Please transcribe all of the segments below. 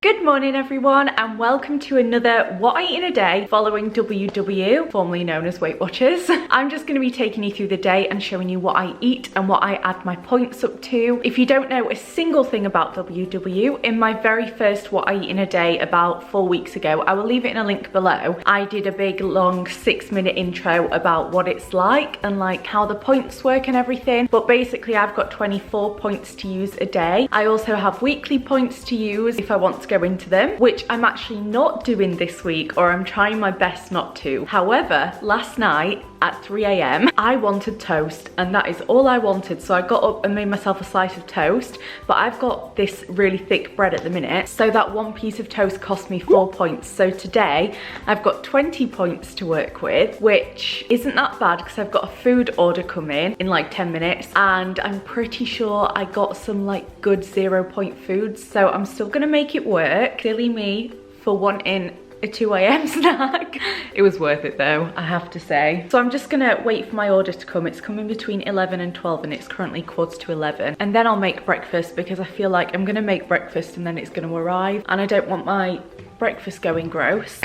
Good morning everyone and welcome to another What I Eat in a Day following WW, formerly known as Weight Watchers. I'm just going to be taking you through the day and showing you what I eat and what I add my points up to. If you don't know a single thing about WW, in my very first What I Eat in a Day about 4 weeks ago, I will leave it in a link below, I did a big long 6-minute intro about what it's like and like how the points work and everything. But basically I've got 24 points to use a day. I also have weekly points to use if I want to go into them, which I'm actually not doing this week, or I'm trying my best not to. However, last night at 3 AM, I wanted toast and that is all I wanted. So I got up and made myself a slice of toast, but I've got this really thick bread at the minute. So that one piece of toast cost me 4 points. So today I've got 20 points to work with, which isn't that bad because I've got a food order coming in like 10 minutes and I'm pretty sure I got some like good 0-point foods. So I'm still gonna make it work. Silly me for wanting a 2 AM snack. It was worth it though, I have to say. So I'm just gonna wait for my order to come. It's coming between 11 and 12 and it's currently 11:15. And then I'll make breakfast because I feel like I'm gonna make breakfast and then it's gonna arrive and I don't want my breakfast going gross.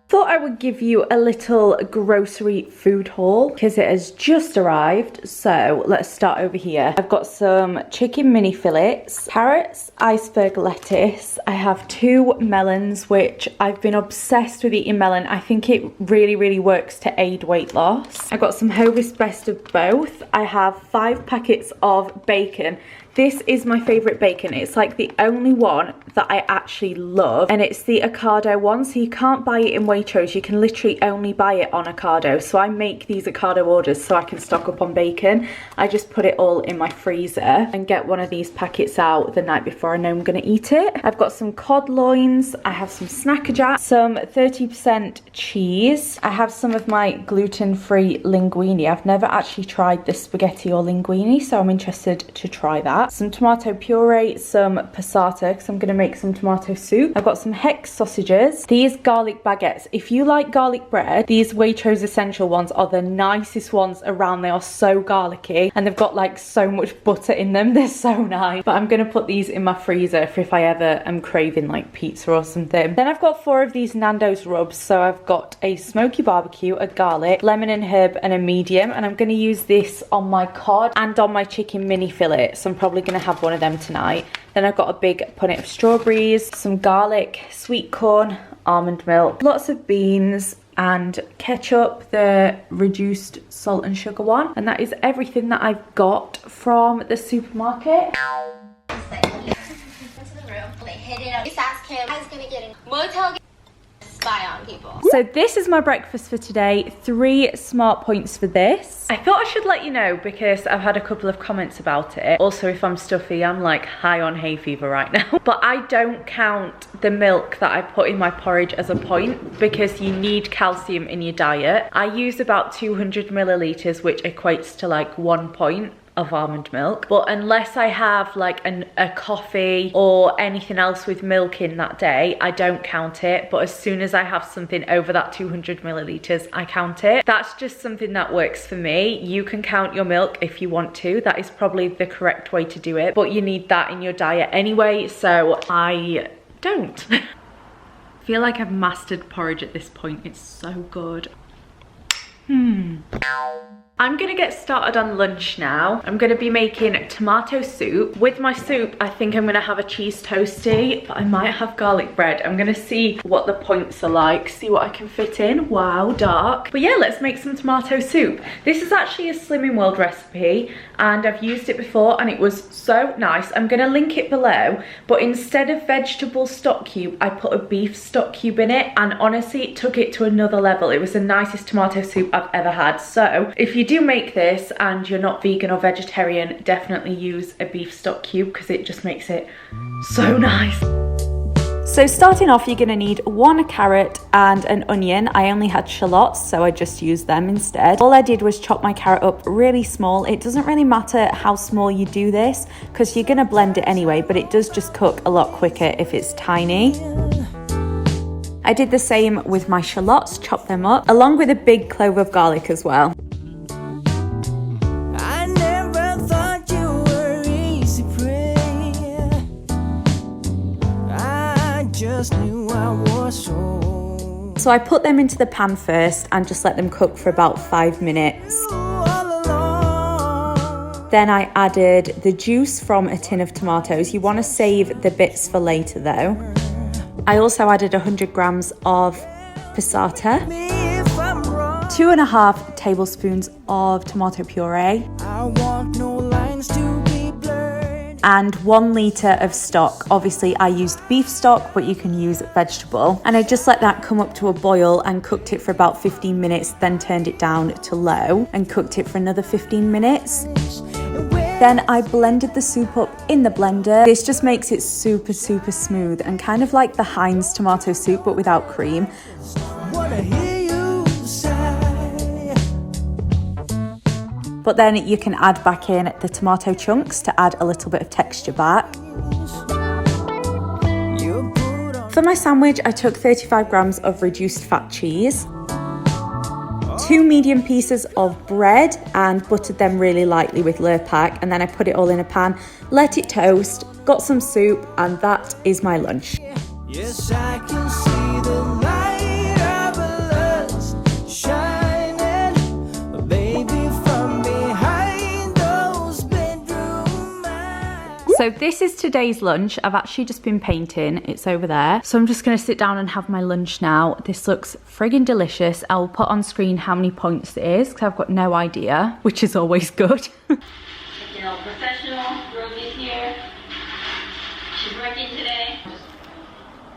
Thought I would give you a little grocery food haul because it has just arrived. So let's start over here. I've got some chicken mini fillets, carrots, iceberg lettuce. I have 2 melons, which I've been obsessed with eating melon. I think it really works to aid weight loss. I've got some Hovis Best of Both. I have 5 packets of bacon. This is my favorite bacon. It's like the only one that I actually love, and it's the Ocado one, so you can't buy it in Waitrose. You can literally only buy it on Ocado. So I make these Ocado orders so I can stock up on bacon. I just put it all in my freezer and get one of these packets out the night before I know I'm gonna eat it. I've got some cod loins. I have some Snacker Jack, some 30% cheese. I have some of my gluten-free linguine. I've never actually tried the spaghetti or linguine, so I'm interested to try that. Some tomato puree, some passata, because I'm going to make some tomato soup. I've got some Hex sausages. These garlic baguettes. If you like garlic bread, these Waitrose Essential ones are the nicest ones around. They are so garlicky and they've got like so much butter in them. They're so nice. But I'm going to put these in my freezer for if I ever am craving like pizza or something. Then I've got 4 of these Nando's rubs. So I've got a smoky barbecue, a garlic, lemon and herb and a medium. And I'm going to use this on my cod and on my chicken mini fillet. So I'm probably going to have one of them tonight. Then I've got a big punnet of strawberries, some garlic, sweet corn, almond milk, lots of beans and ketchup, the reduced salt and sugar one. And that is everything that I've got from the supermarket. On people. So this is my breakfast for today. 3 smart points for this. I thought I should let you know because I've had a couple of comments about it. Also, if I'm stuffy, I'm like high on hay fever right now. But I don't count the milk that I put in my porridge as a point because you need calcium in your diet. I use about 200 milliliters, which equates to like 1 point of almond milk. But unless I have like a coffee or anything else with milk in that day, I don't count it. But as soon as I have something over that 200 milliliters, I count it. That's just something that works for me. You can count your milk if you want to. That is probably the correct way to do it, but you need that in your diet anyway, so I don't. I feel like I've mastered porridge at this point. It's so good. I'm gonna get started on lunch now. I'm gonna be making tomato soup. With my soup, I think I'm gonna have a cheese toasty, but I might have garlic bread. I'm gonna see what the points are like, see what I can fit in. Wow, dark. But yeah, let's make some tomato soup. This is actually a Slimming World recipe and I've used it before and it was so nice. I'm gonna link it below, but instead of vegetable stock cube, I put a beef stock cube in it and honestly, it took it to another level. It was the nicest tomato soup I've ever had. So if you do make this and you're not vegan or vegetarian, definitely use a beef stock cube because it just makes it so nice. So starting off, you're gonna need 1 carrot and an onion. I only had shallots, so I just used them instead. All I did was chop my carrot up really small. It doesn't really matter how small you do this because you're gonna blend it anyway, but it does just cook a lot quicker if it's tiny. I did the same with my shallots, chopped them up, along with a big clove of garlic as well. just knew I was so. So I put them into the pan first and just let them cook for about 5 minutes. Then I added the juice from a tin of tomatoes. You want to save the bits for later though. I also added 100 grams of passata, 2.5 tablespoons of tomato puree, and 1 litre of stock. Obviously I used beef stock, but you can use vegetable. And I just let that come up to a boil and cooked it for about 15 minutes, then turned it down to low and cooked it for another 15 minutes. Then I blended the soup up in the blender. This just makes it super, super smooth and kind of like the Heinz tomato soup, but without cream. But then you can add back in the tomato chunks to add a little bit of texture back. For my sandwich, I took 35 grams of reduced fat cheese, 2 medium pieces of bread and buttered them really lightly with Lurpak, and then I put it all in a pan, let it toast, got some soup, and that is my lunch. Yes, I can see the light of lust shining, baby, from behind those bedroom eyes. So this is today's lunch. I've actually just been painting. It's over there. So I'm just going to sit down and have my lunch now. This looks friggin' delicious. I'll put on screen how many points it is because I've got no idea, which is always good. Professional, Rosie's here. She's working today.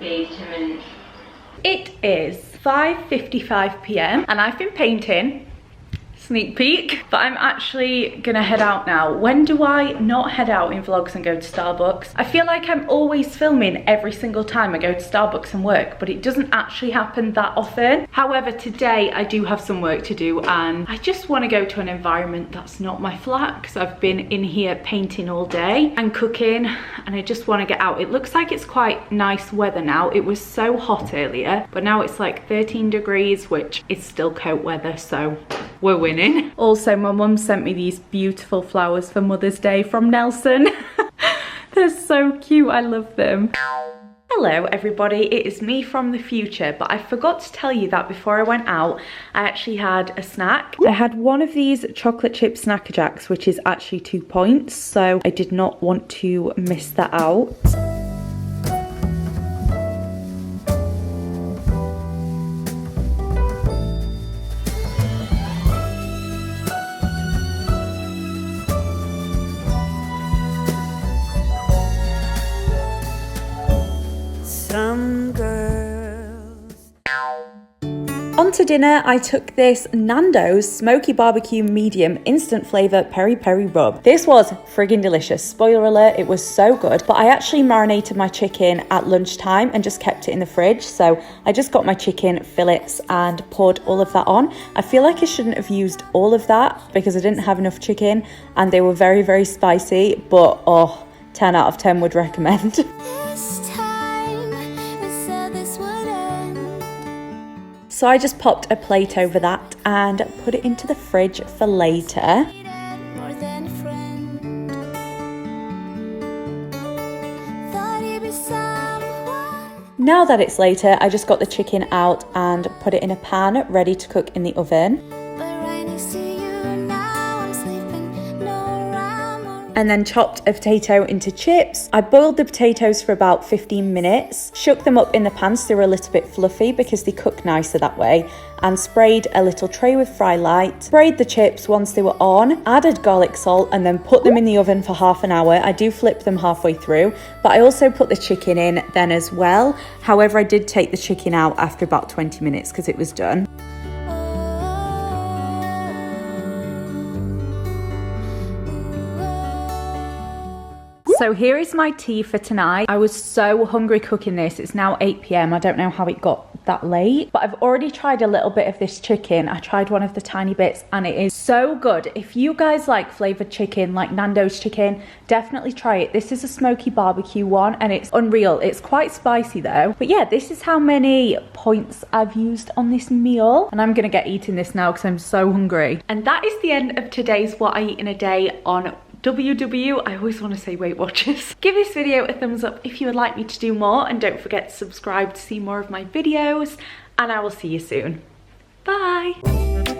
Bathed him in. It is 5:55 p.m. and I've been painting. Sneak peek, but I'm actually gonna head out now. When do I not head out in vlogs and go to Starbucks? I feel like I'm always filming every single time I go to Starbucks and work, but it doesn't actually happen that often. However, today I do have some work to do and I just want to go to an environment that's not my flat because I've been in here painting all day and cooking and I just want to get out. It looks like it's quite nice weather now. It was so hot earlier, but now it's like 13 degrees, which is still coat weather, so we're winning. Also, my mum sent me these beautiful flowers for Mother's Day from Nelson. They're so cute, I love them. Hello everybody, it is me from the future, but I forgot to tell you that before I went out, I actually had a snack. I had one of these chocolate chip Snacker Jacks, which is actually 2 points, so I did not want to miss that out. On to dinner, I took this Nando's Smoky Barbecue Medium Instant Flavour Peri Peri Rub. This was friggin' delicious. Spoiler alert, it was so good. But I actually marinated my chicken at lunchtime and just kept it in the fridge. So I just got my chicken fillets and poured all of that on. I feel like I shouldn't have used all of that because I didn't have enough chicken and they were very, very spicy. But oh, 10 out of 10 would recommend. So I just popped a plate over that and put it into the fridge for later. Now that it's later, I just got the chicken out and put it in a pan ready to cook in the oven. And then chopped a potato into chips. I boiled the potatoes for about 15 minutes, shook them up in the pan so they were a little bit fluffy because they cook nicer that way, and sprayed a little tray with Fry Light, sprayed the chips once they were on, added garlic salt, and then put them in the oven for half an hour. I do flip them halfway through, but I also put the chicken in then as well. However, I did take the chicken out after about 20 minutes because it was done. So here is my tea for tonight. I was so hungry cooking this. It's now 8 p.m. I don't know how it got that late, but I've already tried a little bit of this chicken. I tried one of the tiny bits and it is so good. If you guys like flavored chicken, like Nando's chicken, definitely try it. This is a smoky barbecue one and it's unreal. It's quite spicy though. But yeah, this is how many points I've used on this meal. And I'm gonna get eating this now because I'm so hungry. And that is the end of today's What I Eat in a Day on WW, I always want to say Weight Watchers. Give this video a thumbs up if you would like me to do more, and don't forget to subscribe to see more of my videos, and I will see you soon. Bye.